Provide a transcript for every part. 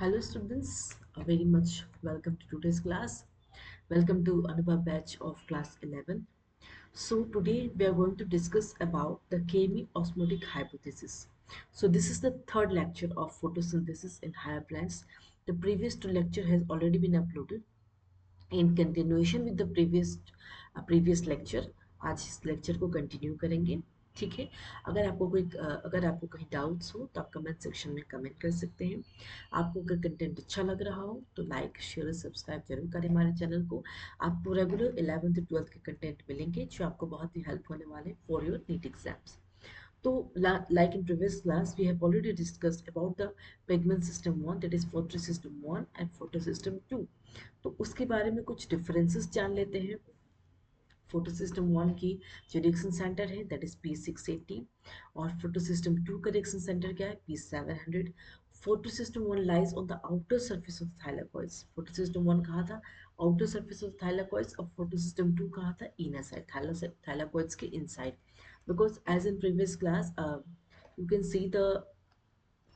Hello students, very much welcome to today's class. Welcome to another batch of class 11. So today we are going to discuss about the chemi-osmotic hypothesis. So this is the third lecture of photosynthesis in higher plants. The previous two lecture has already been uploaded. In continuation with the previous lecture, आज इस lecture को continue करेंगे. ठीक है. अगर आपको कहीं doubts हो तो आप कमेंट सेक्शन में कमेंट कर सकते हैं. आपको अगर कंटेंट अच्छा लग रहा हो तो लाइक शेयर और सब्सक्राइब जरूर करें हमारे चैनल को. आपको रेगुलर 11th 12th के कंटेंट मिलेंगे जो आपको बहुत ही हेल्प होने वाले for your NEET exams. So, like in previous class, we have already discussed about the pigment system 1, that is photosystem 1 and photosystem 2. तो उसके बारे में कुछ डिफरेंसेस जान लेते हैं. फोटोसिस्टम 1 की जो रिएक्शन सेंटर है दैट इज P680 और फोटोसिस्टम 2 का रिएक्शन सेंटर क्या है P700. Photosystem 1 lies on the outer surface of thylakoids. Photosystem 1 कहा था आउटर सरफेस ऑफ थाइलाकोइड्स और फोटोसिस्टम 2 कहा था इनर साइड थाइलाकोइड्स के inside. Because as in previous class, you can see the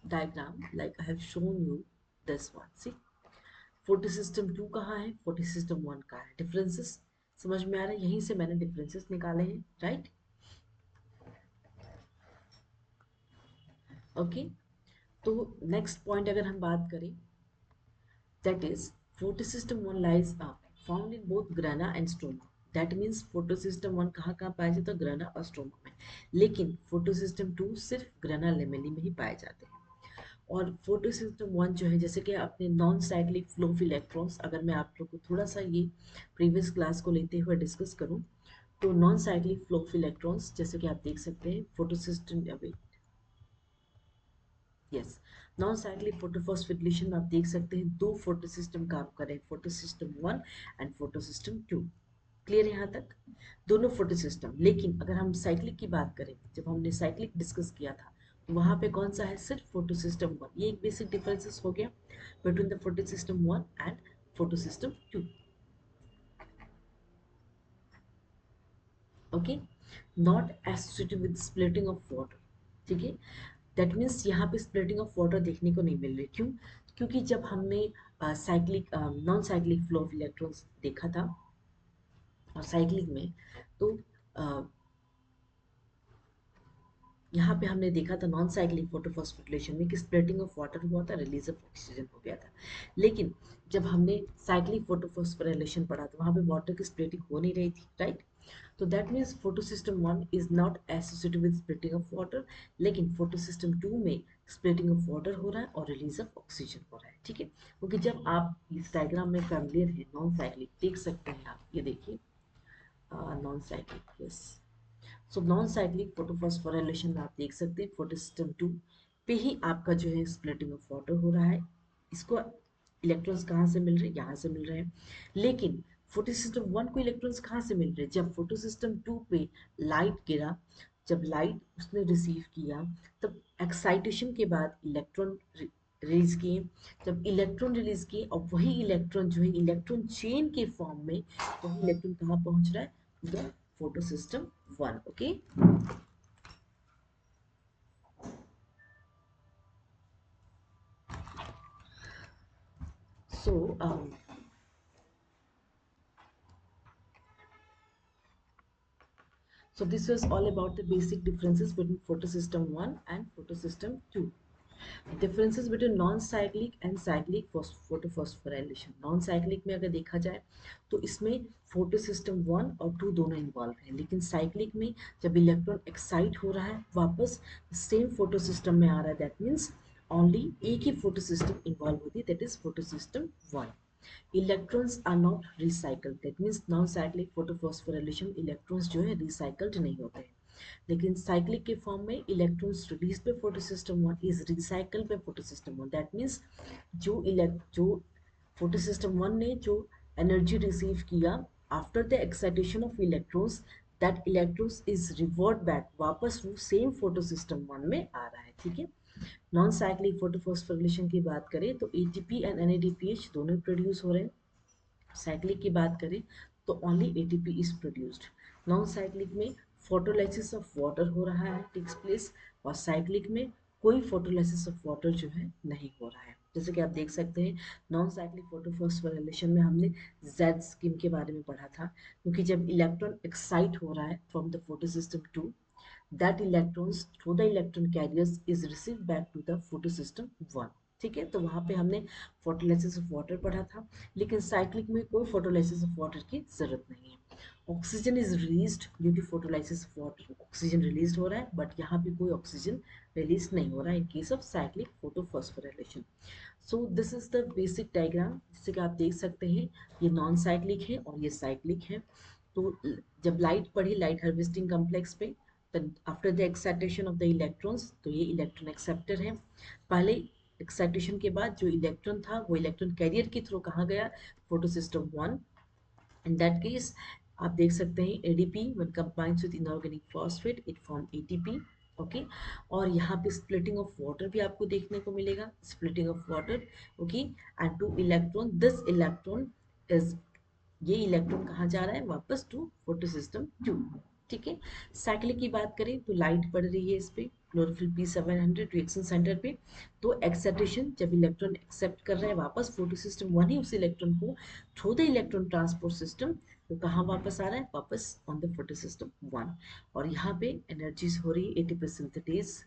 diagram like I have shown you this one. See, photosystem 2 कहाँ है, photosystem 1 कहाँ है. डिफरेंसेस समझ में आ रहा है. यहीं से मैंने डिफरेंसेस निकाले हैं. राइट. ओके. तो नेक्स्ट पॉइंट अगर हम बात करें that is photosystem 1 lies found in both grana and stroma. That means photosystem 1 कहाँ कहाँ पाया जाता है, ग्रेना और स्ट्रोमा में. लेकिन फोटोसिस्टम 2 सिर्फ ग्रेना लेमेली में ही पाए जाते हैं. और फोटोसिस्टम 1 जो है जैसे कि अपने non cyclic flow of electrons, अगर मैं आप लोग को थोड़ा सा ये प्रीवियस क्लास को लेते हुए डिस्कस करूं तो non cyclic flow of electrons जैसे कि आप देख सकते हैं photosystem yes non cyclic photophosphorylation में आप देख सकते हैं दो फोटोसिस्टम काम कर रहे हैं, फोटोसिस्टम 1 एंड फोटोसिस्टम 2. क्लियर यहाँ तक दोनों फोटोसिस्टम. लेकिन अगर हम साइक्लिक की बात करें, जब हमने साइक्लिक डिस्कस किया था तो वहां पे कौन सा है, सिर्फ फोटोसिस्टम 1. ये एक बेसिक डिफरेंसेस हो गया between the photosystem 1 and photosystem 2. Okay. Not associated with splitting of water. ठीक है. दैट मीन्स यहाँ पे स्प्लिटिंग ऑफ वाटर देखने को नहीं मिल रही. क्यों? क्योंकि जब हमने cyclic non cyclic flow of electrons देखा था और साइक्लिक में, तो यहाँ पे हमने देखा था नॉन साइक्लिक फोटोफॉस्फोरिलेशन में कि स्प्लिटिंग ऑफ वाटर हुआ था, रिलीज ऑफ ऑक्सीजन हो गया था. लेकिन जब हमने साइक्लिक फोटोफॉस्फोरिलेशन पढ़ा तो वहाँ पे वाटर की स्प्लिटिंग हो नहीं रही थी. राइट. तो that means photosystem 1 is not associated with splitting of water. लेकिन फोटोसिस्टम 2 में स्प्लिटिंग ऑफ वाटर हो रहा है और रिलीज ऑफ ऑक्सीजन हो रहा है. ठीक है. क्योंकि जब आप इस डायग्राम में फैमिलियर है नॉन साइक्लिक देख सकते हैं आप, ये देखिए non cyclic. Yes. So non cyclic photophosphorylation में आप देख सकते हैं फोटोसिस्टम 2 पे ही आपका जो है स्प्लिटिंग ऑफ वाटर हो रहा है. इसको इलेक्ट्रॉन्स कहाँ से मिल रहे हैं, यहाँ से मिल रहे हैं. लेकिन फोटोसिस्टम 1 को इलेक्ट्रॉन्स कहाँ से मिल रहे हैं, जब फोटोसिस्टम 2 पे लाइट गिरा, जब लाइट उसने रिसीव किया तब एक्साइटेशन के बाद इलेक्ट्रॉन रिलीज किए. जब इलेक्ट्रॉन रिलीज किए और वही इलेक्ट्रॉन जो है इलेक्ट्रॉन चेन के फॉर्म में वही इलेक्ट्रॉन कहाँ पहुंच रहा है, the photosystem 1. Okay. So so this was all about the basic differences between photosystem 1 and photosystem 2. Differences between non-cyclic and cyclic photophosphorylation. Non-cyclic में अगर देखा जाए तो इसमें फोटोसिस्टम 1 और 2 दोनों इन्वॉल्व हैं. लेकिन साइक्लिक में जब इलेक्ट्रॉन एक्साइट हो रहा है वापस सेम फोटोसिस्टम में आ रहा है, दैट मीन्स ओनली एक ही फोटोसिस्टम इन्वॉल्व होती है, that is photosystem 1. Electrons are not recycled. That means non cyclic photophosphorylation electrons जो है रिसाइकल्ड नहीं होते हैं. लेकिन साइक्लिक के फॉर्म में इलेक्ट्रॉन्स रिलीज पे फोटोसिस्टम 1 इज रिसाइकल पे फोटोसिस्टम 1. दैट मीन्स जो फोटोसिस्टम 1 ने जो एनर्जी रिसीव किया after the excitation of electrons, that electrons is revert back, वापस वो सेम फोटोसिस्टम 1 में आ रहा है. ठीक है. नॉन साइक्लिक फोटोफॉस्फोरिलेशन की बात करें तो एटीपी एंड एनएडीपीएच दोनों प्रोड्यूस हो रहे हैं. साइक्लिक की बात करें तो only ATP is produced. Non cyclic में फोटोलाइसिस ऑफ वाटर हो रहा है टेक्स प्लेस और साइक्लिक में कोई फोटोलिसिस ऑफ वाटर जो है नहीं हो रहा है। जैसे कि आप देख सकते हैं नॉन साइक्लिक फोटोफॉस्फोराइलेशन में हमने जेड स्कीम के बारे में पढ़ा था, क्योंकि जब इलेक्ट्रॉन एक्साइट हो रहा है from the photosystem two, that electrons through the electron carriers is received back to the photosystem 1। ठीक है, तो वहां पे हमने फोटोलाइसिस ऑफ वाटर पढ़ा था, लेकिन साइक्लिक में कोई फोटोलाइसिस ऑफ वाटर की जरूरत नहीं है। Oxygen is released due to photolysis of water, oxygen release हो रहा है, बट यहाँ पे कोई ऑक्सीजन रिलीज नहीं हो रहा है in case of cyclic photophosphorylation. So this is the basic diagram, जिससे कि आप देख सकते हैं ये नॉन साइक्लिक है और ये साइक्लिक है। तो जब लाइट पड़ी लाइट हार्वेस्टिंग कॉम्प्लेक्स पे, after the excitation of the electrons, तो ये इलेक्ट्रॉन एक्सेप्टर है। पहले एक्साइटेशन के बाद जो इलेक्ट्रॉन था वो इलेक्ट्रॉन कैरियर के थ्रू कहाँ गया, फोटोसिस्टम 1। इन दैट केस आप देख सकते हैं ADP when combines with inorganic phosphate it form ATP. Okay, और यहाँ पे स्प्लिटिंग ऑफ वाटर भी आपको देखने को मिलेगा, splitting of water. Okay, and two electron, this electron is, ये इलेक्ट्रॉन कहाँ जा रहा है, वापस टू फोटोसिस्टम 2। ठीक है, साइक्लिक की बात करें तो लाइट पड़ रही है इस पे क्लोरोफिल P700 रिएक्शन सेंटर पे, तो एक्साइटेशन जब इलेक्ट्रॉन एक्सेप्ट कर रहा है वापस फोटोसिस्टम 1 ही उस इलेक्ट्रॉन को through the electron transport system, तो कहाँ वापस आ रहा है, वापस ऑन द फोटोसिस्टम 1। और यहाँ पे एनर्जीज हो रही है एटीपी सिंथेटेज,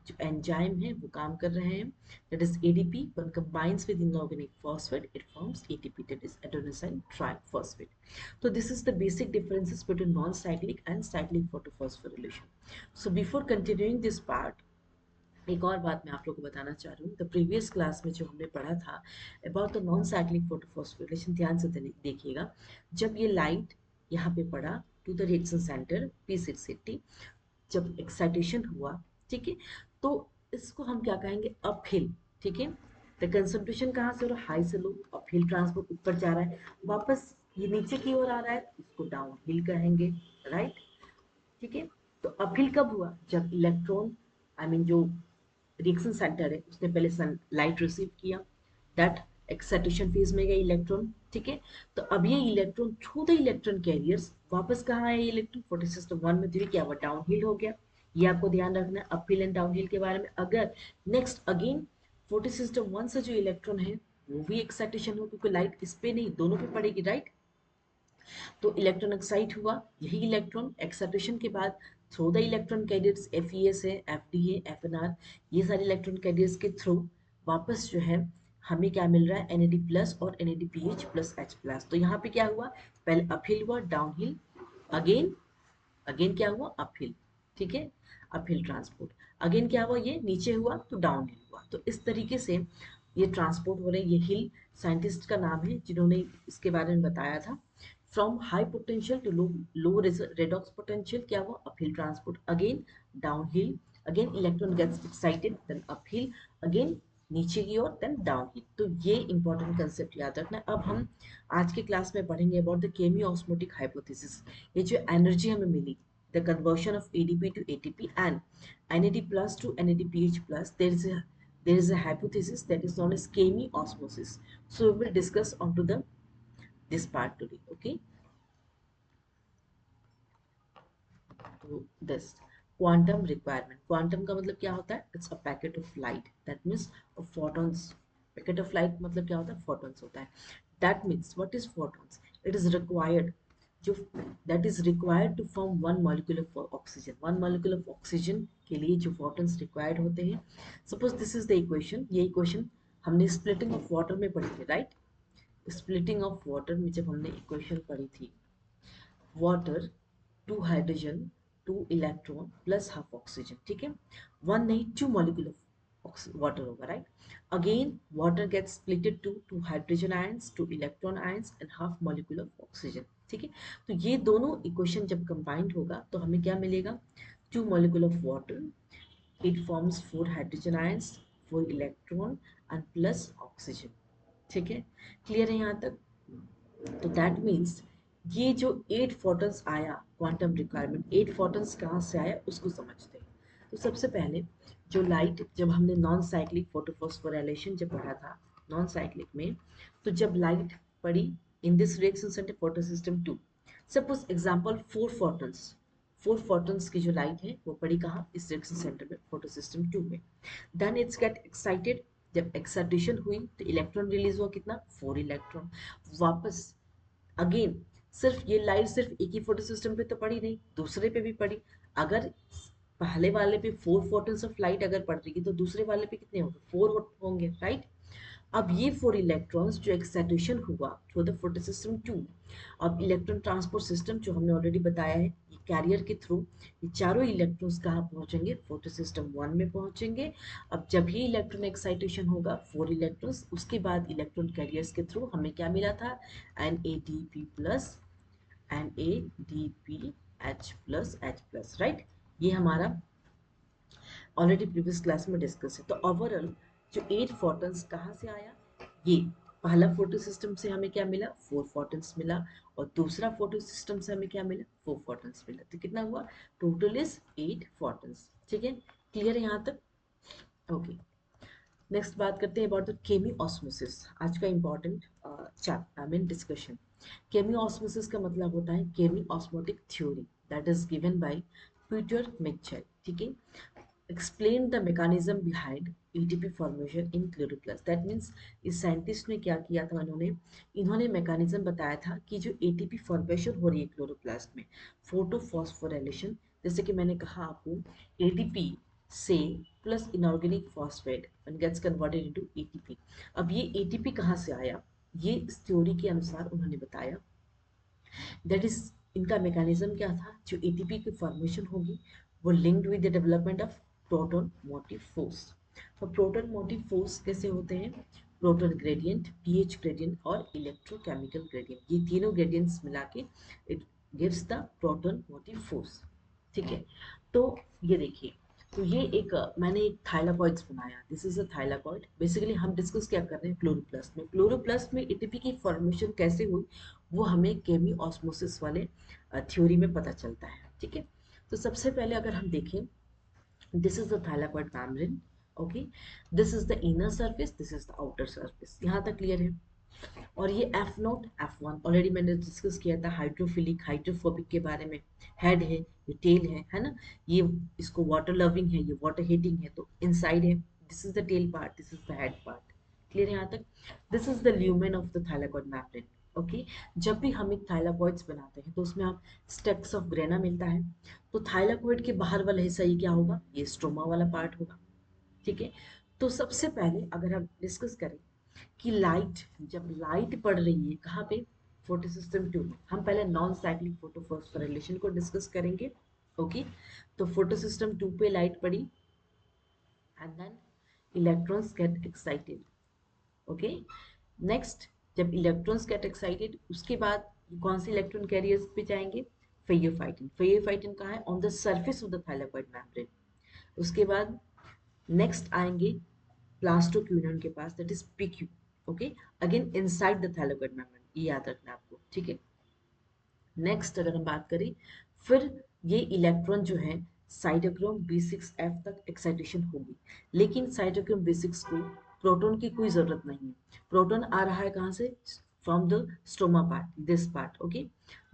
जो एंजाइम है वो काम कर रहे हैं, that is ADP when combines with inorganic phosphate it forms ATP, that is adenosine triphosphate। So this is the basic differences between non-cyclic and cyclic photophosphorylation। So before continuing this part, एक और बात मैं आप लोगों को बताना चाह रही हूँ। द प्रीवियस क्लास में जो हमने पढ़ा था about the non cyclic photophosphorylation, ध्यान से देखिएगा। जब ये लाइट यहाँ पे पड़ा to the reaction centre P680, जब एक्साइटेशन हुआ, ठीक है, तो इसको हम क्या कहेंगे, अपहिल। ठीक है, द कंसंट्रेशन कहाँ से हो रहा है, हाई से लो, अपहिल ट्रांसपोर्ट ऊपर जा रहा है, वापस ये नीचे की ओर आ रहा है, इसको डाउन हिल कहेंगे। राइट, ठीक है, तो अपहिल कब हुआ, जब इलेक्ट्रॉन, आई मीन जो रिएक्शन सेंटर है उसने पहले सन लाइट रिसीव किया, दैट एक्साइटेशन फेज में गए इलेक्ट्रॉन। ठीक है, तो अब ये electron through the electron carriers वापस कहाँ आए, इलेक्ट्रॉन फोटोसिस्टम 1 में, क्या हुआ, डाउन हिल हो गया। ये आपको ध्यान रखना है अपहिल एंड डाउन हिल के बारे में। अगर नेक्स्ट अगेन फोटोसिस्टम 1 से जो इलेक्ट्रॉन है वो भी एक्साइटेशन हो, क्योंकि लाइट इस पे नहीं दोनों पे पड़ेगी, राइट, तो इलेक्ट्रॉन एक्साइट हुआ, यही इलेक्ट्रॉन एक्साइटेशन के बाद through the electron carriers FeS है, FD है, FNR, ये सारे इलेक्ट्रॉन कैरियर्स के थ्रू वापस जो है हमें क्या मिल रहा है, NAD प्लस और NADPH प्लस H प्लस। तो यहाँ पे क्या हुआ, पहले अपहिल हुआ, डाउनहिल, अगेन अगेन क्या हुआ, अपहिल। ठीक है, अपहिल ट्रांसपोर्ट, अगेन क्या हुआ, ये नीचे हुआ तो डाउनहिल हुआ। तो इस तरीके से ये ट्रांसपोर्ट हो रहे हैं। ये हिल साइंटिस्ट का नाम है जिन्होंने इसके बारे में बताया था। From high potential to low redox potential क्या हुआ, uphill transport, again downhill, again electron gets excited, then uphill, again नीचे की ओर, देन डाउनहिल। तो ये इंपॉर्टेंट कंसेप्ट याद रखना। अब हम आज के क्लास में पढ़ेंगे about the cameo osmotic hypothesis. ये जो एनर्जी हमें मिली, the conversion of ADP to ATP and NAD plus to NADPH plus, there is a hypothesis that is known as chemiosmosis. So we will discuss onto the this part today. Okay, तो this quantum requirement, quantum का मतलब क्या होता है, it's a packet of light, that means of photons। packet of light मतलब क्या होता है, photons होता है। that means what is photons, it is required, जो that is required to form one molecule of oxygen, one molecule of oxygen के लिए जो photons required होते हैं। suppose this is the equation, ये equation हमने splitting of water में पढ़ी थी, right, splitting of water में जब हमने equation पढ़ी थी, water, two hydrogen, two electron plus half oxygen. ठीक है, वन नहीं टू मॉलिक्यूल ऑफ वाटर होगा, right. Again water gets splitted to two hydrogen ions, two electron ions and half molecule of oxygen. ठीक है, तो ये दोनों इक्वेशन जब कंबाइंड होगा तो हमें क्या मिलेगा, to molecule of water, it forms four hydrogen ions, four electron and plus oxygen. ठीक है, क्लियर है यहाँ तक। तो दैट मीन्स ये जो 8 फोटॉन्स आया, क्वांटम रिक्वायरमेंट 8 फोटॉन्स कहाँ से आया उसको समझते हैं। तो सबसे पहले जो लाइट, जब हमने नॉन साइक्लिक फोटोफॉस्फोराइलेशन जब पढ़ा था नॉन साइक्लिक में, तो जब लाइट पड़ी in this reaction centre photosystem 2, suppose example 4 photons, 4 photons की जो लाइट है वो पड़ी कहाँ, इस रिएक्शन सेंटर में, फोटोसिस्टम 2 में। देन इट्स गेट एक्साइटेड, जब एक्साइटेशन हुई तो इलेक्ट्रॉन रिलीज हुआ कितना, 4 इलेक्ट्रॉन। वापस अगेन सिर्फ ये लाइट सिर्फ एक ही फोटो सिस्टम पे तो पड़ी नहीं, दूसरे पे भी पड़ी। अगर पहले वाले पे 4 फोटोन्स ऑफ लाइट अगर पड़ रही है तो दूसरे वाले पे कितने होंगे, 4 होंगे, राइट। अब ये 4 इलेक्ट्रॉन्स जो एक्साइटेशन हुआ थ्रू द फोटो सिस्टम 2, अब इलेक्ट्रॉन ट्रांसपोर्ट सिस्टम जो हमने ऑलरेडी बताया है, ये कैरियर के थ्रू ये चारों इलेक्ट्रॉन्स कहाँ पहुंचेंगे, फोटो सिस्टम 1 में पहुंचेंगे। अब जब ही इलेक्ट्रॉन एक्साइटेशन होगा 4 इलेक्ट्रॉन्स, उसके बाद इलेक्ट्रॉन कैरियर्स के थ्रू हमें क्या मिला था, NADP plus, NADPH plus H plus, right. ये हमारा ऑलरेडी प्रीवियस क्लास में डिस्कस है। तो ओवरऑल जो 8 फोटॉन्स कहाँ से आया, ये पहला फोटो सिस्टम से हमें क्या मिला, 4 फोटॉन्स मिला, और दूसरा फोटो सिस्टम से हमें क्या मिला, 4 फोटॉन्स मिला। तो कितना हुआ, टोटल इज 8 फोटॉन्स। ठीक है, क्लियर है यहाँ तक? ओके, नेक्स्ट बात करते हैं अबाउट द केमी ऑस्मोसिस, आज का important I mean discussion. Chemiosmosis का मतलब होता है chemiosmotic theory, that is given by Peter Mitchell. ठीक है, explain the mechanism behind ATP formation in chloroplast. That means इस साइंटिस्ट ने क्या किया था, इन्होंने मैकेनिज्म बताया था कि जो ATP फॉर्मेशन हो रही है क्लोरोप्लास्ट में, फोटोफॉस्फोराइलेशन, जैसे कि मैंने कहा आपको, ATP से plus inorganic phosphate and gets converted into ATP। अब ये ATP कहाँ से आया, ये इस थ्योरी के अनुसार उन्होंने बताया, दैट इज इनका मैकेनिज्म क्या था, जो एटीपी की फॉर्मेशन होगी वो linked with the development of proton motive force. तो प्रोटॉन मोटिव फोर्स कैसे होते हैं, प्रोटॉन ग्रेडियंट, पीएच ग्रेडियंट और इलेक्ट्रोकेमिकल ग्रेडियंट, ये तीनों ग्रेडियंट्स मिला के it gives the proton motive force. ठीक है, तो ये देखिए, तो ये एक मैंने एक थाइलाकॉइड्स बनाया, this is a thylakoid. Basically हम डिस्कस क्या कर रहे हैं, क्लोरोप्लास्ट में, क्लोरोप्लास्ट में एटीपी की फॉर्मेशन कैसे हुई वो हमें केमी ऑस्मोसिस वाले थ्योरी में पता चलता है। ठीक है, तो सबसे पहले अगर हम देखें, this is the thylakoid membrane, okay, this is the inner surface, this is the outer surface, यहाँ तक क्लियर है। और ये F note F one already मैंने डिस्कस किया था, हाइड्रोफिलिक हाइड्रोफोबिक के बारे में, हेड है, ये टेल है ना, ये इसको वाटर लविंग है, ये वाटर हीटिंग है, तो इनसाइड है, this is the tail part, this is the head part, clear है यहाँ तक। This is the lumen of the thylakoid membrane. Okay, जब भी हम एक थाइलाकॉइड्स बनाते हैं तो उसमें आप स्टेक्स ऑफ ग्रेना मिलता है, तो थाइलाकॉइड के बाहर वाला हिस्सा ये क्या होगा, ये स्ट्रोमा वाला पार्ट होगा। ठीक है, तो सबसे पहले अगर हम डिस्कस करें कि लाइट, जब लाइट पड़ रही है कहाँ पे, फोटो सिस्टम 2 में, हम पहले नॉन साइक्लिक फोटोफॉस्फोराइलेशन को डिस्कस करेंगे। ओके, तो फोटो सिस्टम 2 पे लाइट पड़ी and then electrons get excited. Okay, next जब इलेक्ट्रॉन्स गेट एक्साइटेड उसके बाद कौन से इलेक्ट्रॉन कैरियर्स पे जाएंगे, फेयोफाइटिन, फेयोफाइटिन कहाँ है, on the surface of the thylakoid membrane. उसके बाद नेक्स्ट आएंगे प्लास्टोक्यूनन के पास, that is PQ। Okay, again inside the thylakoid membrane, ये याद रखना है आपको। ठीक है, नेक्स्ट अगर हम बात करें, फिर ये इलेक्ट्रॉन जो है साइटोक्रोम B6F तक एक्साइटेशन होगी, लेकिन साइटोक्रोम B6 को प्रोटॉन की कोई जरूरत नहीं है, प्रोटॉन आ रहा है कहाँ से, from the stoma part, this part. Okay,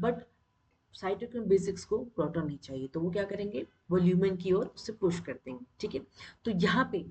but cytochrome B6 को प्रोटॉन नहीं चाहिए, तो वो क्या करेंगे, वो ल्यूमेन की ओर उसे पुश कर देंगे। ठीक है, तो यहाँ पे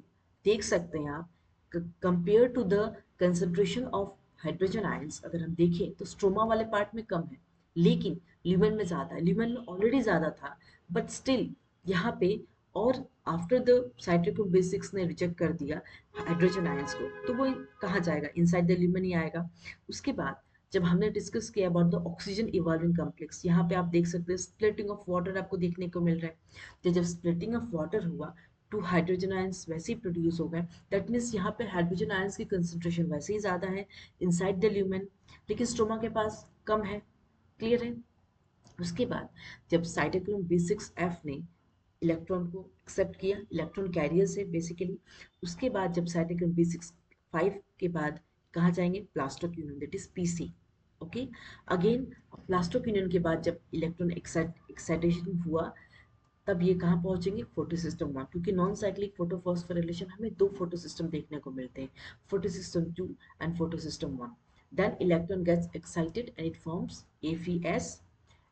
देख सकते हैं आप, compare to the concentration of hydrogen ions अगर हम देखें तो स्ट्रोमा वाले पार्ट में कम है, लेकिन ल्यूमेन में ज़्यादा है, ल्यूमेन में ऑलरेडी ज़्यादा था, बट स्टिल यहाँ पे, और आफ्टर द साइटोक्रोम B6 ने रिजेक्ट कर दिया हाइड्रोजन आयंस को, तो वो कहाँ जाएगा, इनसाइड द ल्यूमेन ही आएगा। उसके बाद जब हमने डिस्कस किया about the oxygen evolving complex, यहाँ पे आप देख सकते हैं स्प्लिटिंग ऑफ वाटर आपको देखने को मिल रहा है, तो जब स्प्लिटिंग ऑफ वाटर हुआ टू हाइड्रोजन आयंस वैसे ही प्रोड्यूस हो गए, दैट मीन्स यहाँ पे हाइड्रोजन आयंस की कंसेंट्रेशन वैसे ही ज़्यादा है इनसाइड द ल्यूमेन, लेकिन स्टोमा के पास कम है, क्लियर है। उसके बाद जब साइटोक्रोम B6F ने इलेक्ट्रॉन को एक्सेप्ट किया, इलेक्ट्रॉन कैरियर से बेसिकली, उसके बाद जब साइटोक्रोम B6 5 के बाद कहाँ जाएंगे, plastocyanin, that is PC। Okay, again plastocyanin के बाद जब इलेक्ट्रॉन एक्साइटेशन हुआ, तब ये कहाँ पहुंचेंगे, फोटो सिस्टम 1, क्योंकि नॉन साइक्लिक फोटोफॉस्फोरिलेशन हमें दो फोटो सिस्टम देखने को मिलते हैं, photo system 2 and photo system 1। Then electron gets excited and it forms AFS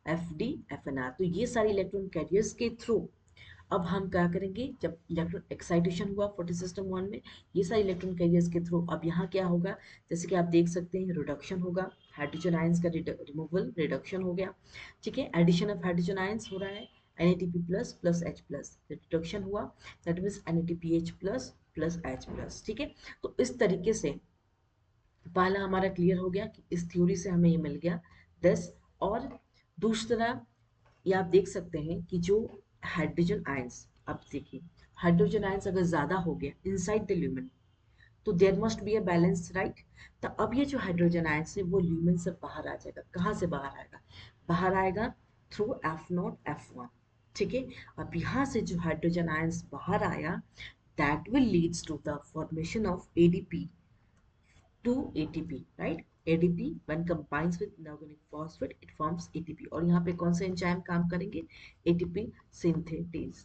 FD, FNR। तो ये सारे इलेक्ट्रॉन कैरियर्स के थ्रू अब हम क्या करेंगे, जब इलेक्ट्रॉन एक्साइटेशन हुआ फोटो सिस्टम वन में, ये सारे इलेक्ट्रॉन कैरियर्स के थ्रू अब यहाँ क्या होगा, जैसे कि आप देख सकते हैं रिडक्शन होगा, हाइड्रोजन आयंस का रिमूवल, रिडक्शन हो गया। ठीक है, एडिशन ऑफ हाइड्रोजन आयंस हो रहा है, NADP plus plus H plus, reduction हुआ, that means NADPH plus plus H plus. ठीक है, तो इस तरीके से पहला हमारा क्लियर हो गया कि इस थ्योरी से हमें ये मिल गया 10। और दूसरा, ये आप देख सकते हैं कि जो हाइड्रोजन आयंस, अब देखिए हाइड्रोजन आयंस अगर ज्यादा हो गया इनसाइड द ल्यूमेन, तो there must be a balance, right. तो अब ये जो हाइड्रोजन आयंस है वो ल्यूमेन से बाहर आ जाएगा। कहाँ से बाहर आएगा, बाहर आएगा थ्रू F0 F1। ठीक है, अब यहाँ से जो हाइड्रोजन आयंस बाहर आया, that will leads to the formation of ADP to ATP, right? ADP when combines with inorganic phosphate it forms ATP। और यहाँ पे कौन से एंजाइम काम करेंगे, ATP synthetase।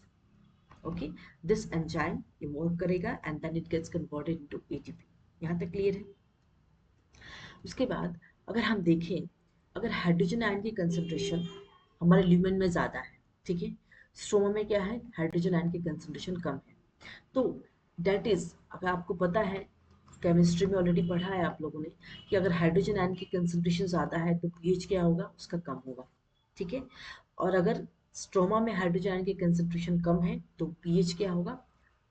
Okay, this enzyme evolve करेगा and then it gets converted into ATP। यहाँ तक क्लियर है। उसके बाद अगर हम देखें, अगर हाइड्रोजन आयन की कंसंट्रेशन हमारे ल्यूमेन में ज़्यादा है, ठीक है, स्ट्रोमा में क्या है, हाइड्रोजन आयन की कंसंट्रेशन कम है, तो डेट इज, अगर आपको पता है, केमिस्ट्री में ऑलरेडी पढ़ा है आप लोगों ने कि अगर हाइड्रोजन आयन की कंसंट्रेशन ज़्यादा है तो पीएच क्या होगा, उसका कम होगा। ठीक है, और अगर स्ट्रोमा में हाइड्रोजन आयन की कंसंट्रेशन कम है तो पीएच क्या होगा,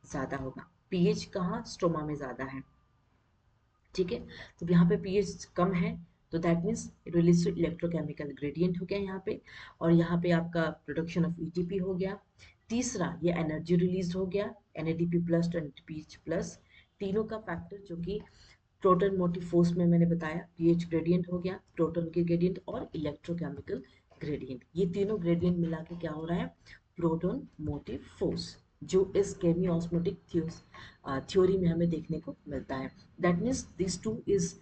ज़्यादा होगा। पीएच कहाँ, स्ट्रोमा में ज़्यादा है। ठीक है, तो यहाँ पे पीएच कम है, तो that means release electrochemical gradient हो गया यहाँ पे, और यहाँ पे आपका प्रोडक्शन ऑफ ETP हो गया। तीसरा, ये एनर्जी रिलीज हो गया, NADP plus two NADPH plus, तीनों का फैक्टर जो कि प्रोटॉन मोटिव फोर्स में मैंने बताया, पीएच ग्रेडियंट हो गया, प्रोटॉन के ग्रेडियंट और इलेक्ट्रोकेमिकल ग्रेडियंट, ये तीनों ग्रेडियंट मिला के क्या हो रहा है, प्रोटॉन मोटिव फोर्स, जो इस केमी ऑस्मोटिक थ्योरी में हमें देखने को मिलता है। That means this two is,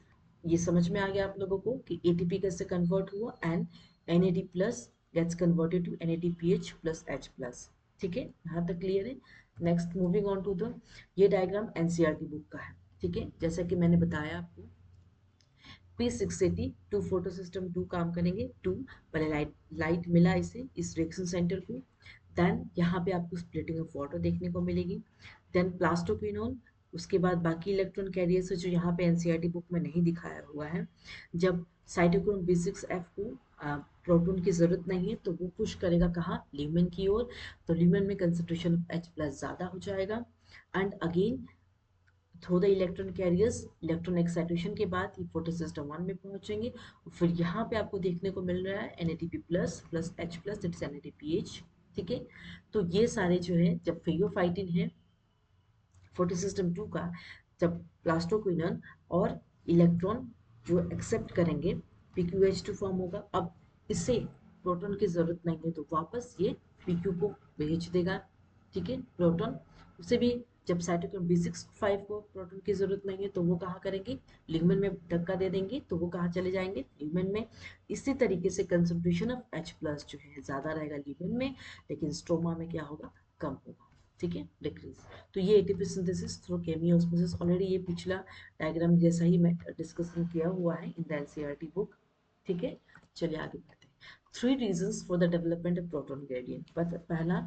ये समझ में आ गया आप लोगों को कि ATP कैसे कन्वर्ट हुआ, and NAD plus gets converted to NADPH plus H plus. ठीक है, यहाँ तक क्लियर है। Next moving on to the, ये डायग्राम NCERT बुक का है। ठीक है, जैसा कि मैंने बताया आपको, P680 टू फोटो सिस्टम 2 काम करेंगे, 2 पहले लाइट मिला इसे, इस रिएक्शन सेंटर को, देन यहाँ पे आपको स्प्लिटिंग ऑफ वाटर देखने को मिलेगी, देन प्लास्टोक्विनोन, उसके बाद बाकी इलेक्ट्रॉन कैरियर्स जो यहाँ पे NCERT बुक में नहीं दिखाया हुआ है। जब साइटोक्रोम B6F को प्रोटॉन की जरूरत नहीं है तो वो पुश करेगा कहाँ, ल्यूमेन की ओर, तो ल्यूमेन में कंसेंट्रेशन ऑफ H प्लस ज्यादा हो जाएगा, and again through the electron carriers, electron excitation के बाद ये फोटो सिस्टम 1 में पहुंचेंगे, और फिर यहाँ पे आपको देखने को मिल रहा है NADP plus plus H plus, that is NADPH। ठीक है, तो ये सारे जो है, जब फेयोफाइटिन है फोटो सिस्टम 2 का, जब प्लास्टोक्विनन और इलेक्ट्रॉन जो एक्सेप्ट करेंगे, PQH2 फॉर्म होगा। अब इसे प्रोटॉन की जरूरत नहीं है तो वापस ये PQ को भेज देगा। ठीक है, प्रोटॉन उसे भी, जब साइटोक्रोम B6 5 को प्रोटॉन की जरूरत नहीं है तो वो कहाँ करेंगे, लिग्मेंट में धक्का दे देंगे, तो वो कहाँ चले जाएंगे, लिग्मेंट में। इसी तरीके से कंसंट्रेशन ऑफ H प्लस जो है ज्यादा रहेगा लिग्मेंट में, लेकिन स्ट्रोमा में क्या होगा, कम होगा। ठीक है, डिक्रीज। तो ये ATP synthesis through chemiosmosis, already ये पिछला डायग्राम जैसा ही मैं डिस्कशन किया हुआ है इन द NCERT बुक। ठीक है, चलिए आगे बढ़ते हैं। 3 reasons for the development of proton gradient। पहला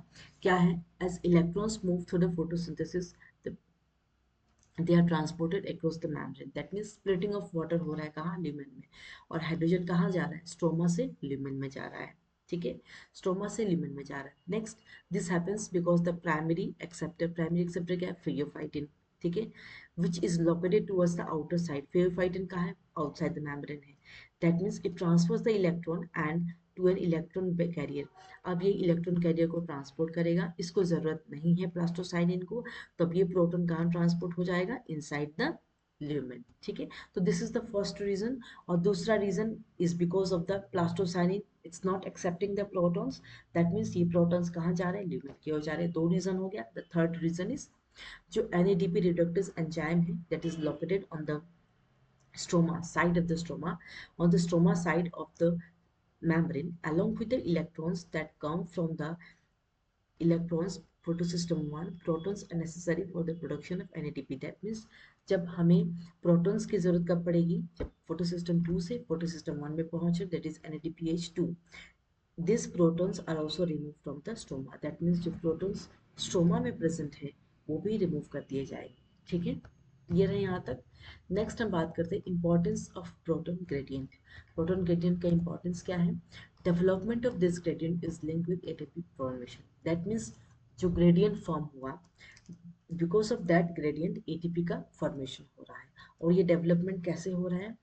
क्या है, as electrons move through the photosynthesis, the they are transported across the membrane, that means splitting of water हो रहा है कहाँ, ल्यूमेन में, और हाइड्रोजन कहाँ जा रहा है, स्ट्रोमा से ल्यूमेन में जा रहा है। ठीक है, स्ट्रोमा से ल्यूमेन में जा रहा है। Next, this happens because the primary acceptor क्या है, फेयोफाइटिन। ठीक है, which is located towards the outer side, pheophytin कहाँ है, आउटसाइड द मेम्ब्रेन है। That means it transfers the electron and to an electron carrier. अब ये इलेक्ट्रॉन कैरियर को ट्रांसपोर्ट करेगा, इसको जरूरत नहीं है प्लास्टोसाइनिन को, तब ये प्रोटॉन कहाँ ट्रांसपोर्ट हो जाएगा, इनसाइड द ल्यूमेन। ठीक है, तो this is the first reason. और दूसरा reason is because of the plastocyanin it's not accepting the protons, that means ये प्रोटॉन्स कहाँ जा रहे हैं, ल्यूमेन की ओर जा रहे हैं। दो रीजन हो गया। द थर्ड रीजन इज, जो NADP रिडक्टेज एंजाइम है that is located on the stroma side of the stroma, on the stroma side of the membrane, along with the electrons that come from the electrons photosystem 1, protons are necessary for the production of NADP। that means जब हमें protons की जरूरत कब पड़ेगी, जब photosystem 2 से photosystem 1 में पहुंचे, that is NADPH2। This protons are also remove from the stroma, that means जो प्रोटॉन्स स्ट्रोमा में प्रेजेंट है वो भी रिमूव कर दिए जाएंगे। ठीक है, क्लियर है यहाँ तक। नेक्स्ट हम बात करते हैं importance of proton gradient. Proton gradient का इंपॉर्टेंस क्या है? Development of this gradient is linked with ATP formation, that means जो ग्रेडियंट फॉर्म हुआ, because of that gradient ATP का फॉर्मेशन हो रहा है। और ये डेवलपमेंट कैसे हो रहा है?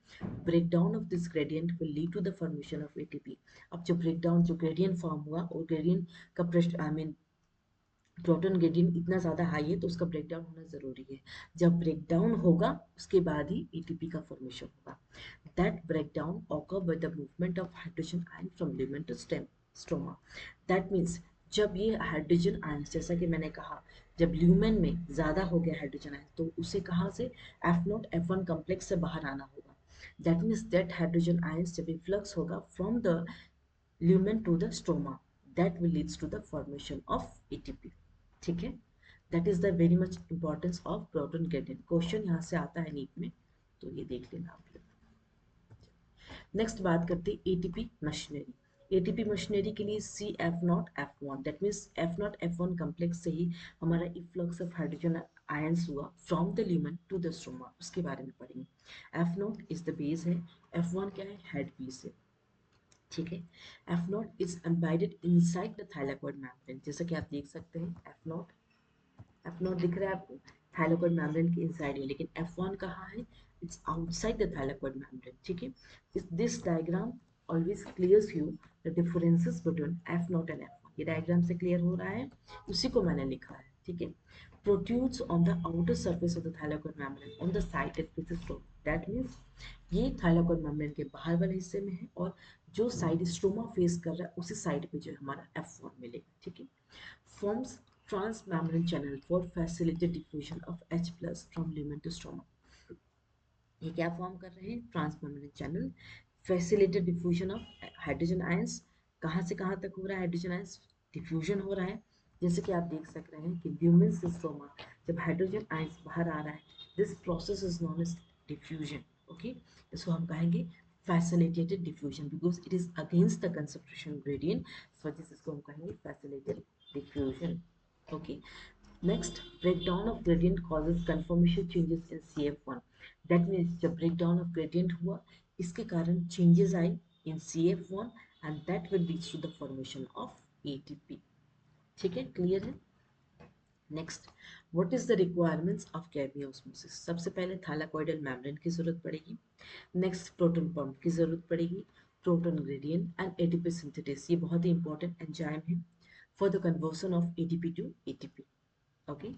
Breakdown of this gradient will lead to the formation of ATP. अब जो ब्रेकडाउन, जो ग्रेडियंट फॉर्म हुआ और ग्रेडियंट का pressure, I mean proton gradient इतना ज़्यादा हाई है तो उसका ब्रेकडाउन होना ज़रूरी है। जब ब्रेकडाउन होगा उसके बाद ही एटीपी का फॉर्मेशन होगा। That breakdown occur with the movement of hydrogen ion from lumen to stem stroma. That means जब ये हाइड्रोजन आयन, जैसा कि मैंने कहा, जब ल्यूमेन में ज़्यादा हो गया हाइड्रोजन आयन तो उसे कहाँ से, F naught F one complex से बाहर आना होगा। That means that hydrogen ions जब इफ्लक्स होगा from the lumen to the stroma, that will leads to the formation of ATP। ठीक है, that is the very much importance of proton gradient। Question यहाँ से आता है नीट में, तो ये देख लेना आप लोग। नेक्स्ट बात करते हैं एटीपी मशीनरी। एटीपी मशीनरी के लिए C F naught F one, that means F naught F one complex से ही हमारा इफ्लक्स ऑफ हाइड्रोजन आयंस हुआ from the lumen to the stroma, उसके बारे में पढ़ेंगे। F naught is the base है, एफ वन क्या है, हेड पीस है। ठीक है, F naught is embedded inside the thylakoid membrane, जैसा कि आप देख सकते हैं एफ नॉट दिख रहा है आपको, थाइलाकोइड मेम्ब्रेन के इनसाइड है, लेकिन एफ वन कहाँ है, it's outside the thylakoid membrane. ठीक है, this diagram always clears you the differences between F not and F one. ये डायग्राम से क्लियर हो रहा है, उसी को मैंने लिखा है। ठीक है, protrudes on the outer surface of the thylakoid membrane on the side that faces stroke, that means ये थाइलाकोइड मेम्ब्रेन के बाहर वाले हिस्से में है और जो साइड स्ट्रोमा फेस कर रहा है उसी साइड पे जो है हमारा F1 मिलेगा। ठीक है, forms trans membrane channel for facilitated diffusion of H plus from lumen to stroma. ये क्या फॉर्म कर रहे हैं? Trans membrane channel, facilitated diffusion of hydrogen ions. कहाँ से कहाँ तक हो रहा है हाइड्रोजन आयंस डिफ्यूजन हो रहा है? जैसे कि आप देख सक रहे हैं कि ल्यूमेन से स्ट्रोमा जब हाइड्रोजन आयंस बाहर आ रहा है, this process is known as diffusion. Okay, इसको हम कहेंगे facilitated diffusion because it is against the concentration gradient, so this इसको हम कहेंगे facilitated diffusion. Okay, next, breakdown of gradient causes conformation changes in CF1, that means जब breakdown of gradient हुआ इसके कारण changes I in CF1 and that will lead to the formation of ATP। ठीक है, clear है। Next, what is the requirements of chemiosmosis? सबसे पहले थाइलाकोइडल membrane की जरूरत पड़ेगी, नेक्स्ट प्रोटॉन पंप की जरूरत पड़ेगी, proton gradient and ATP synthesis, ये बहुत ही इंपॉर्टेंट एंजाइम है for the conversion of ATP to ATP. Okay,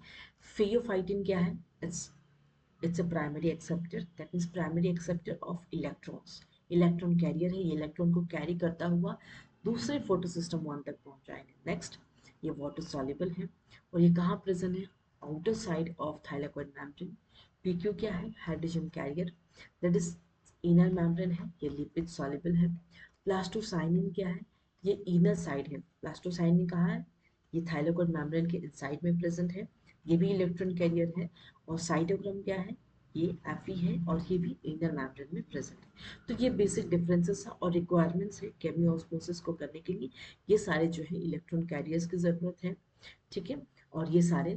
pheophytin क्या है? It's a primary acceptor, that means primary acceptor of electrons, electron carrier है, ये इलेक्ट्रॉन को कैरी करता हुआ दूसरे फोटोसिस्टम वन तक पहुंचाएंगे। नेक्स्ट, ये वाटर सॉल्युबल है और ये कहाँ प्रेजेंट है? Outer side of thylakoid membrane. PQ क्या है? Hydrogen carrier, that is inner membrane है, ये लिपिड सॉल्युबल है। प्लास्टोसाइनिन क्या है? ये इनर साइड है। प्लास्टोसाइनिन कहाँ है? ये थाइलाकोइड मेम्ब्रेन के इनसाइड में प्रेजेंट है, ये भी इलेक्ट्रॉन कैरियर है। और साइटोक्रोम क्या है? ये एफी है और ये भी इनर मेम्ब्रेन में प्रेजेंट है। तो ये बेसिक डिफरेंसेस है और रिक्वायरमेंट्स है केमियोस्मोसिस को करने के लिए। ये सारे जो है इलेक्ट्रॉन कैरियर्स की जरूरत है। ठीक है, और ये सारे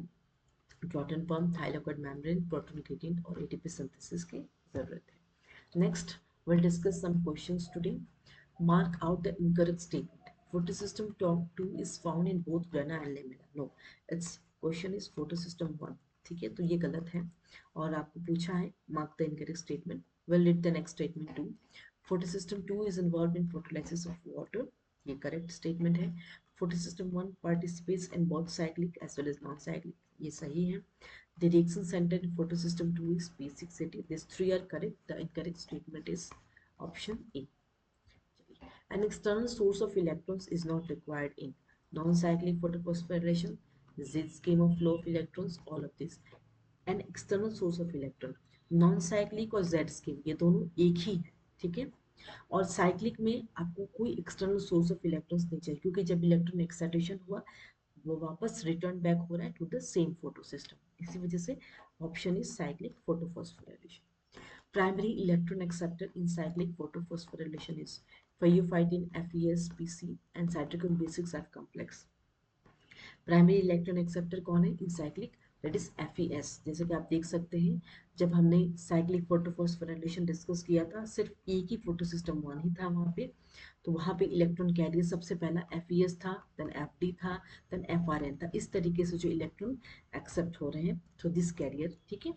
proton pump, thylakoid membrane, proton gradient और एटीपी सिंथेसिस की जरूरत है। Next, we'll discuss some questions today। Mark out the incorrect statement। Photosystem top 2 is found in both grana and lamella। No, its question is photosystem 1। ठीक है, तो ये गलत है और आपको पूछा है mark the incorrect statement। We'll read the next statement too। Photosystem 2 is involved in photolysis of water। ये correct statement है। Photosystem 1 participates in both cyclic as well as non-cyclic। ये सही है। The reaction center in photosystem 2 is P680। These three are correct। The incorrect statement is option A। An external source of electrons is not required in non-cyclic photophosphorylation, Z scheme of flow of electrons, all of this। An external source of electron, non-cyclic और Z scheme ये दोनों एक ही है। ठीक है, और cyclic में आपको कोई एक्सटर्नल सोर्स ऑफ इलेक्ट्रॉन्स नहीं चाहिए क्योंकि जब इलेक्ट्रॉन एक्साइटेशन हुआ वो वापस रिटर्न बैक हो रहा है to the same photo system, इसी वजह से option is cyclic photophosphorylation. Primary electron acceptor in cyclic photophosphorylation is Phaeophytin, FES, PC, and cytochrome B6 F complex. Primary electron acceptor कौन है? In cyclic, that is FES। जैसे कि आप देख सकते हैं, जब हमने साइक्लिक फोटोफॉस्फोराइलेशन डिस्कस किया था, सिर्फ एक ही फोटो सिस्टम वन ही था वहाँ पे। तो वहाँ पे इलेक्ट्रॉन कैरियर सबसे पहला FES था, देन FD था, देन FRN था। इस तरीके से जो इलेक्ट्रॉन एक्सेप्ट हो रहे हैं थ्रू दिस कैरियर, ठीक है।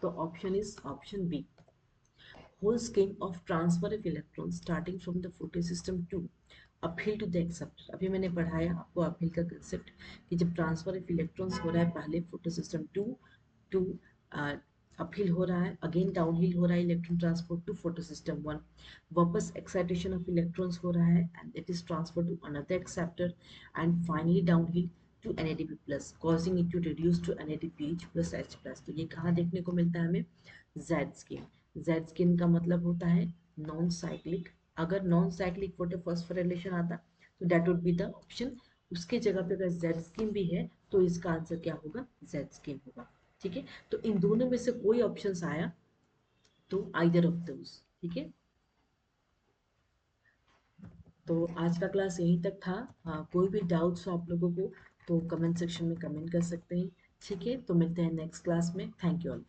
तो option is option B, whole scheme of transfer of electrons starting from the photosystem to uphill to the acceptor. अभी मैंने पढ़ाया आपको अपहिल का कंसेप्ट कि जब ट्रांसफर ऑफ इलेक्ट्रॉन्स हो रहा है पहले फोटोसिस्टम टू टू अपहिल हो रहा है, अगेन डाउनहिल हो रहा है electron transport to photosystem one, वापस एक्साइटेशन ऑफ इलेक्ट्रॉन्स हो रहा है and it is transfer to another acceptor and finally downhill to NADP plus, causing it to reduce to NADPH plus H plus. तो ये कहाँ देखने को मिलता है हमें? Z scheme. जेड स्किन का मतलब होता है नॉन साइक्लिक। अगर नॉन साइक्लिक फोटोफॉस्फोराइलेशन आता तो that would be the option. उसके जगह पे अगर जेड स्किन भी है तो इसका आंसर क्या होगा? जेड स्किन होगा। ठीक है, तो इन दोनों में से कोई ऑप्शन आया तो आइदर ऑफ दोस। ठीक है, तो आज का क्लास यहीं तक था। कोई भी डाउट्स हो आप लोगों को तो कमेंट सेक्शन में कमेंट कर सकते हैं। ठीक है, तो मिलते हैं नेक्स्ट क्लास में। Thank you all.